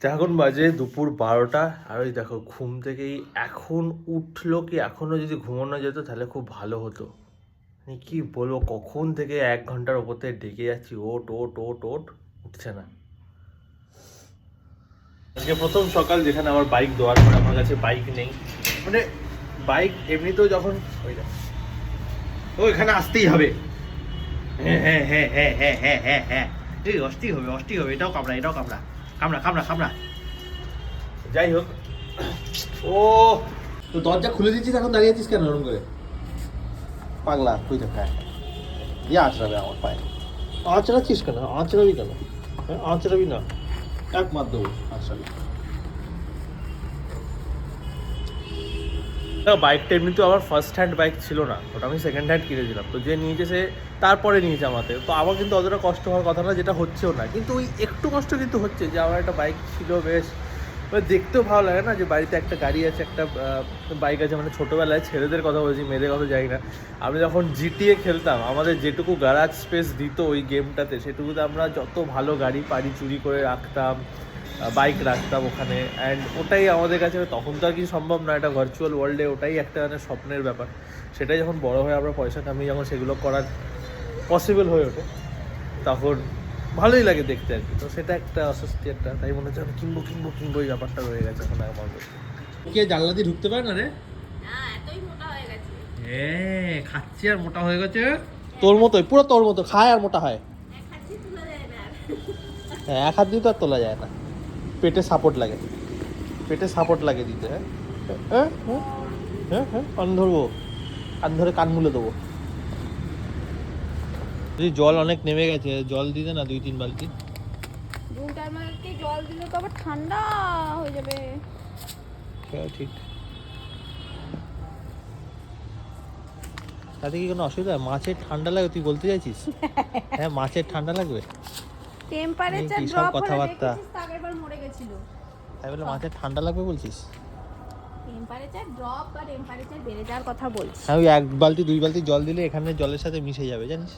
এখন বাজে দুপুর 12টা, আর ওই দেখো ঘুম থেকেই এখন উঠলো। কি এখনো যদি ঘুমানো যেত তাহলে খুব ভালো হতো। মানে কি বলবো, কখন থেকে 1 ঘন্টার ওপর থেকে ডেকে যাচ্ছি, ওট ওট ওট ওট, উঠছে না। আজকে প্রথম সকাল যেখানে আমার বাইক দেওয়ার পর আমার কাছে বাইক নেই। মানে বাইক এমনিতেও যখন ও এখানে আসতেই হবে, হ্যাঁ হ্যাঁ হ্যাঁ হ্যাঁ হ্যাঁ হ্যাঁ হ্যাঁ হ্যাঁ, এই অস্থির হবে অস্থির হবে, এটাও কামড়া এটাও কামড়া, কামড়া কামড়া কামড়া। যাই হোক, ও তো দরজা খুলে দিচ্ছিস, এখন দাঁড়িয়ে আছিস কেন নরম করে? পাগলা তুই তো খায় দিয়ে আঁচড়াবে আমার পায়ে। আঁচড়াচ্ছিস কেন? আঁচড়াবি কেন? হ্যাঁ আঁচড়াবি না। এক মার দেবো আঁচড়াবি। বাইকটা এমনিতেও আমার ফার্স্ট হ্যান্ড বাইক ছিল না, ওটা আমি সেকেন্ড হ্যান্ড কিনেছিলাম। তো যে নিয়েছে সে তারপরে নিয়েছে আমাদের, তো আমার কিন্তু অতটা কষ্ট হওয়ার কথা না, যেটা হচ্ছেও না। কিন্তু ওই একটু কষ্ট কিন্তু হচ্ছে যে আমার একটা বাইক ছিল বেশ, মানে দেখতেও ভালো লাগে না যে বাড়িতে একটা গাড়ি আছে, একটা বাইক আছে। মানে ছোটোবেলায় ছেলেদের কথা বলছি, মেয়েদের কথা জানি না, আমি যখন জিটিএ খেলতাম আমাদের যেটুকু গ্যারাজ স্পেস দিত ওই গেমটাতে, সেটুকুতে আমরা যত ভালো গাড়ি পারি চুরি করে রাখতাম, বাইক রাখতাম ওখানে। অ্যান্ড ওটাই আমাদের কাছে, তখন তো আর কিছু সম্ভব না, এটা ভার্চুয়াল ওয়ার্ল্ডে ওটাই একটা মানে স্বপ্নের ব্যাপার। সেটাই যখন বড় হয়ে আমরা পয়সা কামিয়ে যখন সেগুলো করার পসিবল হয়ে ওঠে, তখন ভালোই লাগে দেখতে আর কি। তো সেটা একটা অস্বস্তি, একটা তাই মনে হচ্ছে আমি কিনবো কিনবো কিনবো, এই ব্যাপারটা রয়ে গেছে এখন আমার মধ্যে। কে জানলা দিয়ে ঢুকতে পারে না রে? এতই মোটা হয়ে গেছে। হ্যাঁ খাচ্ছি আর মোটা হয়ে গেছে। তোর মতোই, পুরো তোর মতো খায় আর মোটা হয়। খাচ্ছি তুলে দেয় না। হ্যাঁ এক হাত দিয়ে তো আর তোলা যায় না, পেটে সাপোর্ট লাগে, পেটে সাপোর্ট লাগে দিতে। হ্যাঁ হ্যাঁ হ্যাঁ হ্যাঁ হ্যাঁ, কান ধরবো, কান ধরে কান মুলে দেবো। যদি জল অনেক নেমে গেছে, জল দিতে না 2-3 বালতি। দুটার মধ্যে জল দিলে তো আবার ঠান্ডা হয়ে যাবে। ঠিক, তাতে কি কোনো অসুবিধা? মাছের ঠান্ডা লাগে তুই বলতে চাইছিস? হ্যাঁ মাছের ঠান্ডা লাগবে, টেম্পারেচার এই কি সব ড্রপ হলে কথাবার্তা? দেখেছিস তো আগেরবার মরে গেছিল। তাই বলে মাছের ঠান্ডা লাগবে বলছিস? টেম্পারেচার ড্রপ বা টেম্পারেচার বেড়ে যাওয়ার কথা বলছি। হ্যাঁ ওই 1 বালতি 2 বালতি জল দিলে এখানে জলের সাথে মিশে যাবে জানিস?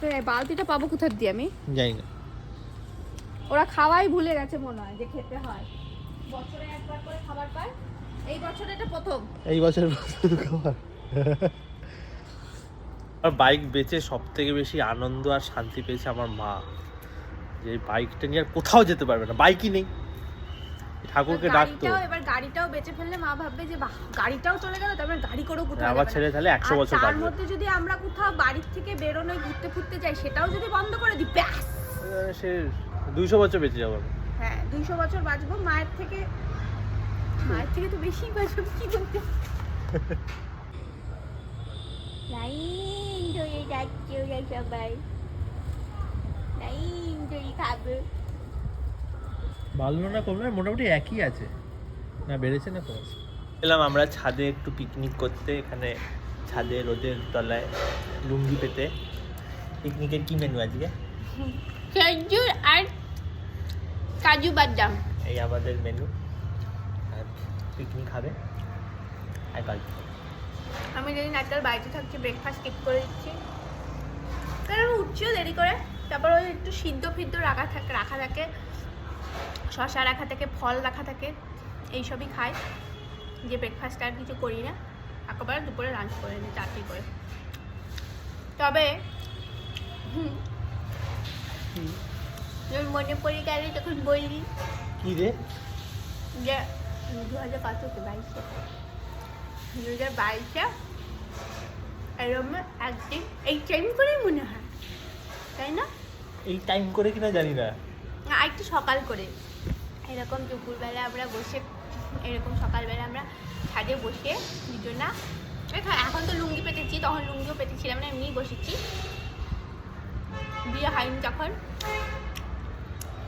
তো এই বালতিটা পাবো কোথা দিয়ে আমি? জানি না। ওরা খাওয়াই ভুলে গেছে মনে হয় যে খেতে হয়, বছরে একবার করে খাবার পায়। এই বছর এটা প্রথম। এই বছর খাবার। আর বাইক বেচে সব থেকে বেশি আনন্দ আর শান্তি পেয়েছে আমার মা, যে এই বাইকটা নিয়ে আর কোথাও যেতে পারবে না, বাইকই নেই। ঠাকুরকে ডাকতো, এবার গাড়িটাও বেচে ফেললে মা ভাববে যে বাহ গাড়িটাও চলে গেল, তারপরে গাড়ি করেও কোথাও আবার যাবে ছেড়ে না। তাহলে 100 বছর তার বাঁচবে। মধ্যে যদি আমরা কোথাও বাড়ির থেকে বেরোনোয় ঘুরতে ফুরতে যাই, সেটাও যদি বন্ধ করে দিই, ব্যাস সে 200 বছর বেঁচে যাবো আমি। হ্যাঁ 200 বছর বাঁচবো। মায়ের থেকে তো বেশি বাঁচবো। কি বলতে লাইন ধরে যাচ্ছে ওরা সবাই, লাইন ধরে খাবে। বাড়লো না কমলো, মোটামুটি একই আছে, না বেড়েছে না কমেছে। এলাম আমরা ছাদে একটু পিকনিক করতে, এখানে ছাদে রোদের তলায় লুঙ্গি পেতে। পিকনিকের কি মেনু আজকে? খেজুর আর কাজু বাদাম। এই আমাদের মেনু, আর পিকনিক হবে আর গল্প। আমি যেদিন একটার বাড়িতে থাকছি ব্রেকফাস্ট স্কিপ করে দিচ্ছি, কারণ আমি উঠছিও দেরি করে। তারপর ওই একটু সিদ্ধ ফিদ্ধ রাখা থাকে, শশা রাখা থাকে, ফল রাখা থাকে, এইসবই খাই। যে ব্রেকফাস্ট আর কিছু করি না, একেবারে দুপুরে লাঞ্চ করে নিই চাকরি করে। তবে মনে পড়ে গেলে তখন বললি কি রে? যে 2022 এরকম একদিন এই টাইম করেই মনে হয়, তাই না? এই টাইম করে কিনা জানি না, আর একটু সকাল করে এরকম দুপুরবেলা আমরা বসে, এরকম সকালবেলা আমরা ছাদে বসে দুজনা, এখন তো লুঙ্গি পেতেছি, তখন লুঙ্গিও পেতেছিলাম না, এমনিই বসেছি। বিয়ে হয়নি তখন,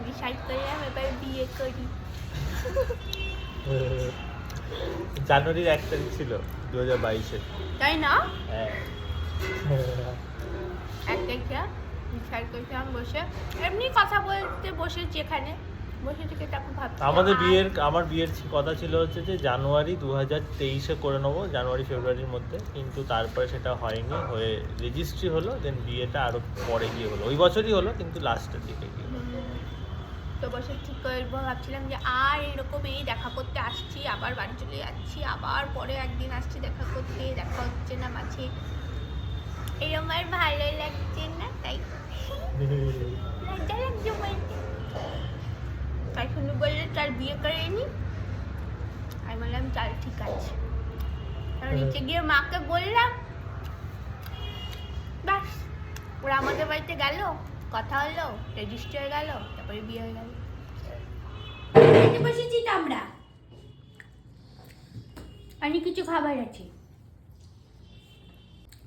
ডিসাইড করলাম এবার বিয়ে করি। জানুয়ারির 1 তারিখ ছিল 2022-এ, তাই না? হ্যাঁ। একটা ডিসাইড করছিলাম বসে, এমনি কথা বলতে বসেছি, এখানে বসে থেকে তখন ভাবছি আমার বিয়ের কথা ছিল হচ্ছে যে জানুয়ারি 2023-এ করে নেবো, জানুয়ারি ফেব্রুয়ারির মধ্যে। কিন্তু তারপরে সেটা হয়নি, হয়ে রেজিস্ট্রি হলো, দেন বিয়েটা আরো পরে গিয়ে হলো, ওই বছরই হলো কিন্তু লাস্টের দিকে গিয়ে হলো। তো তো বসে ঠিক করে ভাবছিলাম যে আর এরকম এই দেখা করতে আসছি, আবার বাড়ি চলে যাচ্ছি, আবার পরে একদিন আসছি দেখা করতে, দেখা হচ্ছে না মাঝে, এরকম আর ভালো লাগছে না, তাই লজ্জা লাগছে বলতে। তাই শুনে বললে তার বিয়ে করে নি, আমি বললাম চাল ঠিক আছে। তারপর নিচে গিয়ে মাকে বললাম, ব্যাস ওরা আমাদের বাড়িতে গেল, কথা হলো, রেজিস্টার হয়ে গেল, তারপরে বিয়ে হয়ে গেল। খেতে বসেছি তো আমরা, অনেক কিছু খাবার আছে,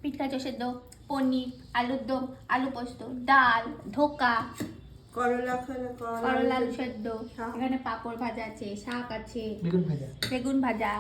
পিঠা সেদ্ধ, পনির, আলুর দম, আলু পোস্ত, ডাল, ধোকা, করলা করলা আলু সেদ্ধ, এখানে পাঁপড় ভাজা আছে, শাক আছে, বেগুন ভাজা,